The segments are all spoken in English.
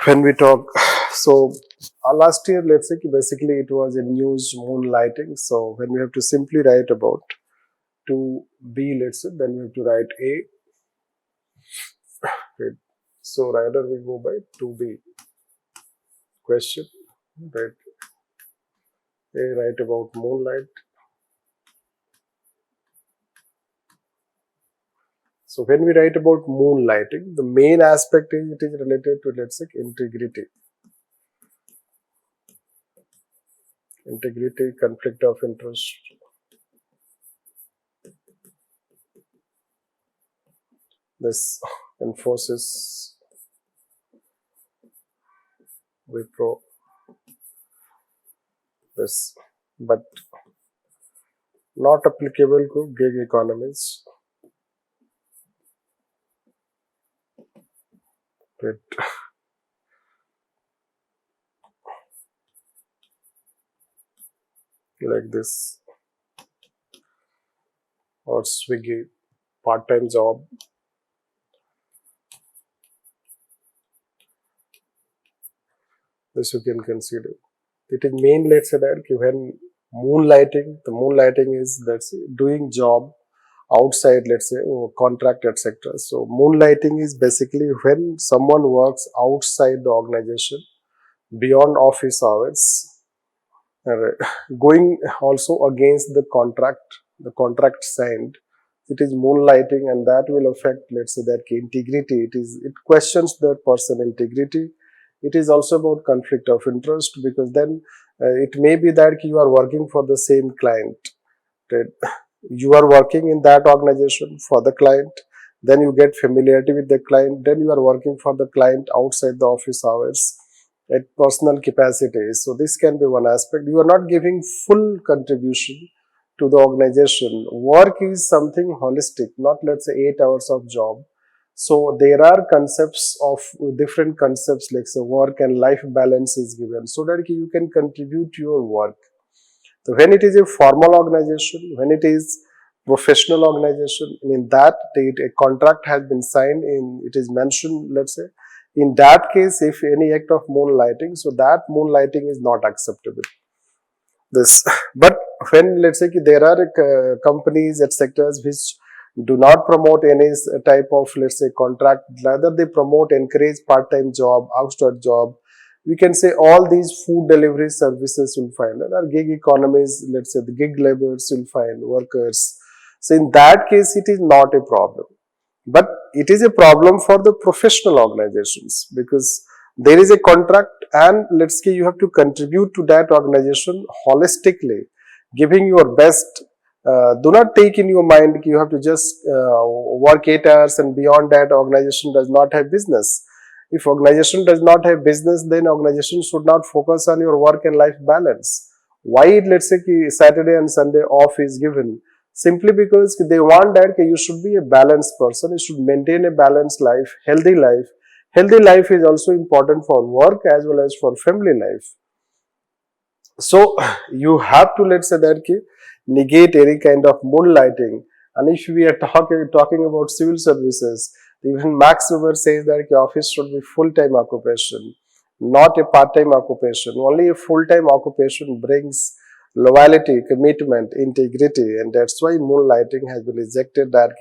when we talk, so last year, let's say, basically it was in news moonlighting. So when we have to simply write about to B, let's say, then we have to write A. Okay. So rather we go by to B. Question, right? A, write about moonlight. So when we write about moonlighting, the main aspect is it is related to, let's say, integrity. Integrity, conflict of interest. This enforces Wipro. This, but not applicable to gig economies. Right. Like this, or Swiggy, part-time job. This you can consider. It is main, let's say that when moonlighting, the moonlighting is, let's say, doing job outside, let's say, contract, etc. So moonlighting is basically when someone works outside the organization, beyond office hours, going also against the contract signed. It is moonlighting, and that will affect, let's say, that integrity. It questions the person integrity. It is also about conflict of interest, because then it may be that you are working for the same client. Right? You are working in that organization for the client, then you get familiarity with the client, then you are working for the client outside the office hours at personal capacity. So this can be one aspect. You are not giving full contribution to the organization. Work is something holistic, not, let's say, 8 hours of job. So there are concepts of different concepts, like say work and life balance is given, so that you can contribute to your work. So when it is a formal organization, when it is professional organization, in that a contract has been signed, it is mentioned, let's say, in that case, if any act of moonlighting, so that moonlighting is not acceptable. But when, let's say, there are companies, etc., which do not promote any type of, let's say, contract, rather they promote, encourage part-time job, outside job. We can say all these food delivery services will find, and our gig economies, let's say, the gig laborers will find, workers. So in that case, it is not a problem. But it is a problem for the professional organizations, because there is a contract, and let's say you have to contribute to that organization holistically, giving your best. Do not take in your mind you have to just work 8 hours, and beyond that organization does not have business. If organization does not have business, then organization should not focus on your work and life balance. Why, let's say, Saturday and Sunday off is given? Simply because they want that you should be a balanced person, you should maintain a balanced life, healthy life. Healthy life is also important for work as well as for family life. So you have to, let's say, that negate any kind of moonlighting. And if we are talking about civil services, even Max Weber says that office should be full-time occupation, not a part-time occupation. Only a full-time occupation brings loyalty, commitment, integrity, and that's why moonlighting has been rejected. That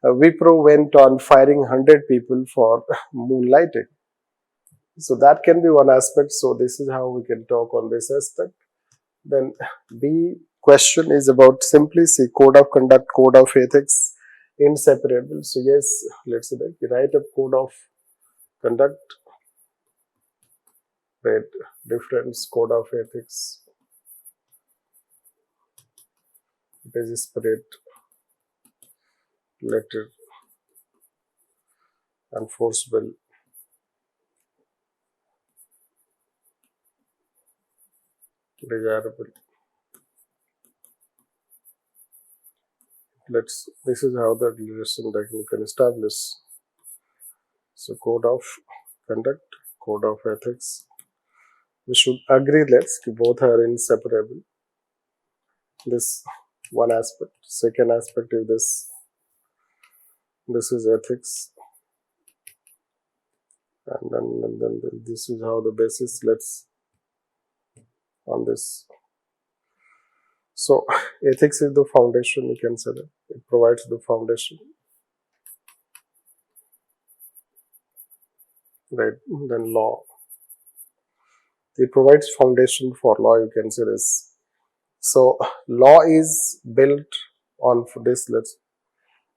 Wipro went on firing 100 people for moonlighting. So that can be one aspect. So this is how we can talk on this aspect. Then B question is about simply see code of conduct, code of ethics, inseparable. So yes, let's say that you write a code of conduct, right? Difference, code of ethics. It is a spirit, letter, enforceable, desirable. This is how the relation that you can establish. So code of conduct, code of ethics. We should agree, both are inseparable. This one aspect. Second aspect is this is ethics. and then this is how the basis, let's on this. So ethics is the foundation, you can say that. It provides the foundation. Right, then law. It provides foundation for law, you can say this. So law is built on this.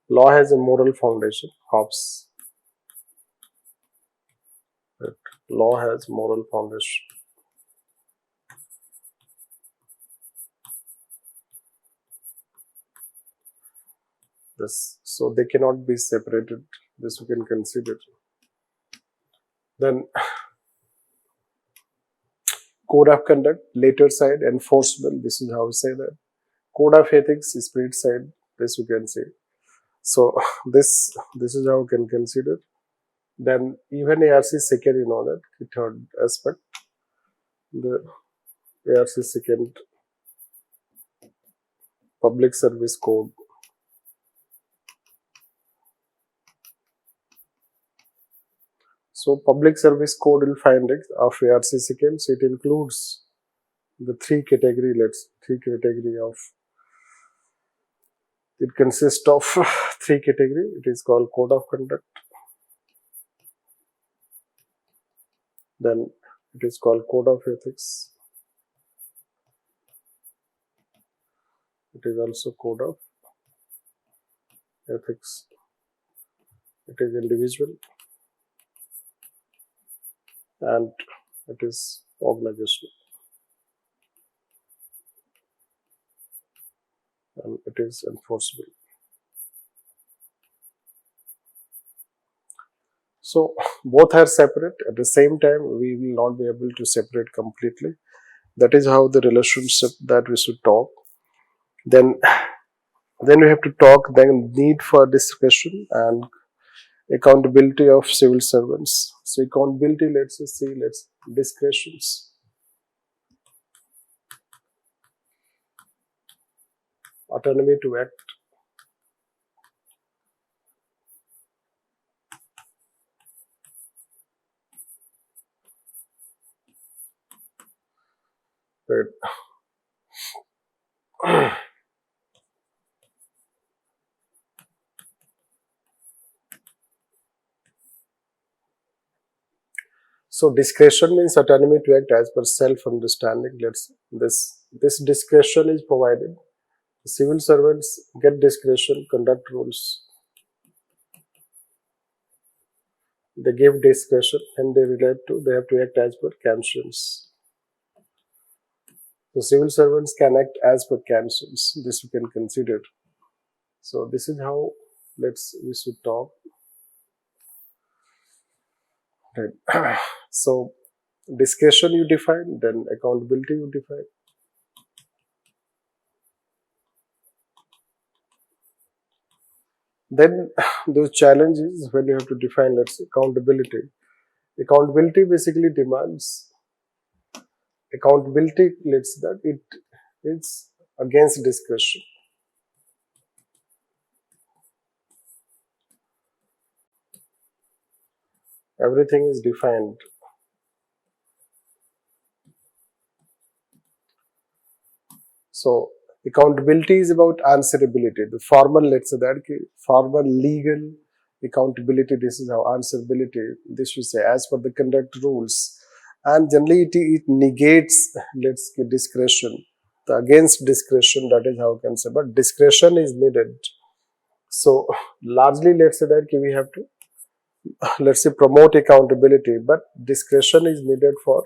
Law has a moral foundation. Hobbes. Right. Law has moral foundation. This, so they cannot be separated. This you can consider. Then code of conduct, later side, enforceable. This is how we say that. Code of ethics, spirit side. This you can say. So this is how we can consider. Then even ARC second, you know that the third aspect. The ARC second, public service code. So public service code will find it of ARC second. So it includes the three category of, it consists of three category. It is called code of conduct. Then it is called code of ethics. It is also code of ethics. It is individual and it is organizational. And it is enforceable. So both are separate. At the same time, we will not be able to separate completely. That is how the relationship that we should talk. Then we have to talk then need for discretion and accountability of civil servants. So accountability, let's discretions. Autonomy to act. Right. So discretion means autonomy to act as per self-understanding. This discretion is provided. The civil servants get discretion, conduct rules. They give discretion and they have to act as per conscience. So civil servants can act as per conscience. This we can consider. So this is how we should talk. Right. So discretion you define, then accountability you define. Then the challenge is when you have to define, accountability. Accountability basically demands accountability. It's against discretion. Everything is defined. So accountability is about answerability. The formal, formal legal accountability. This is how answerability. This should say as per the conduct rules, and generally it negates discretion. The against discretion, that is how I can say. But discretion is needed. So largely, we have to promote accountability, but discretion is needed for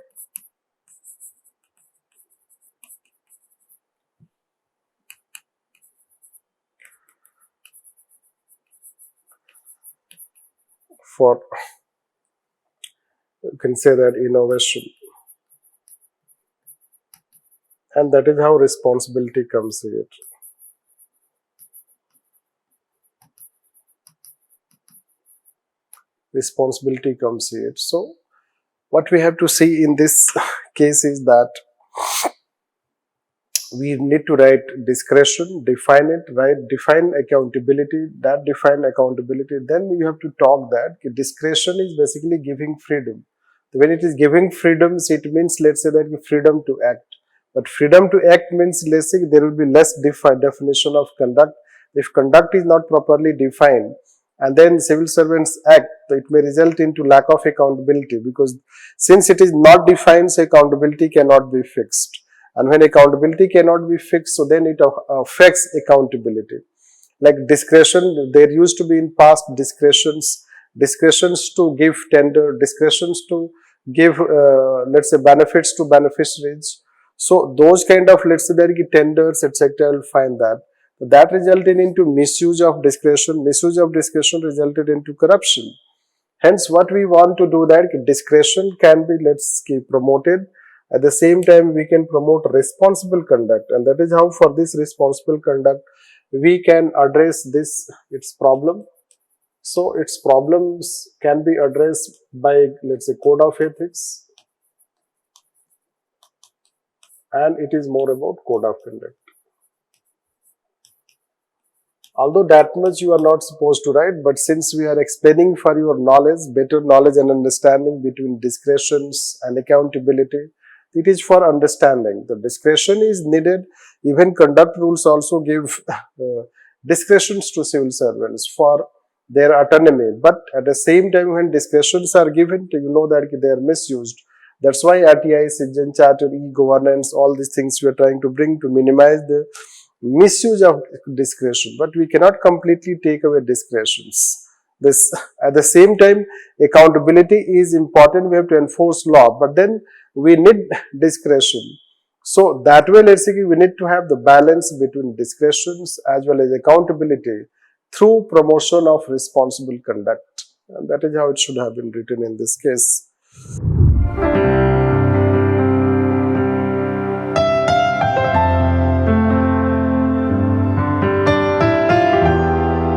you can say that innovation, and that is how responsibility comes here. Responsibility comes here. So what we have to see in this case is that we need to write discretion, define it, right? Define accountability, that define accountability. Then you have to talk that discretion is basically giving freedom. When it is giving freedoms, it means, let's say, that freedom to act. But freedom to act means, let's say, there will be less definition of conduct. If conduct is not properly defined, and then civil servants act, it may result into lack of accountability, because since it is not defined, so accountability cannot be fixed. And when accountability cannot be fixed, so then it affects accountability. Like discretion, there used to be in past discretions to give tender, discretions to give, let's say, benefits to beneficiaries. So those kind of, let's say, there are tenders, etc. I'll find that. That resulted into misuse of discretion. Misuse of discretion resulted into corruption. Hence, what we want to do that discretion can be, let's keep promoted. At the same time, we can promote responsible conduct, and that is how for this responsible conduct, we can address its problem. So, its problems can be addressed by, let's say, code of ethics, and it is more about code of conduct. Although that much you are not supposed to write, but since we are explaining for your knowledge, better knowledge and understanding between discretions and accountability, it is for understanding. The discretion is needed. Even conduct rules also give discretions to civil servants for their autonomy. But at the same time, when discretions are given, you know that they are misused. That's why RTI, Citizen Charter, e-governance, all these things we are trying to bring to minimize the misuse of discretion. But we cannot completely take away discretions. At the same time, accountability is important. We have to enforce law, but then we need discretion. So that way, let's say, we need to have the balance between discretions as well as accountability through promotion of responsible conduct. And that is how it should have been written in this case.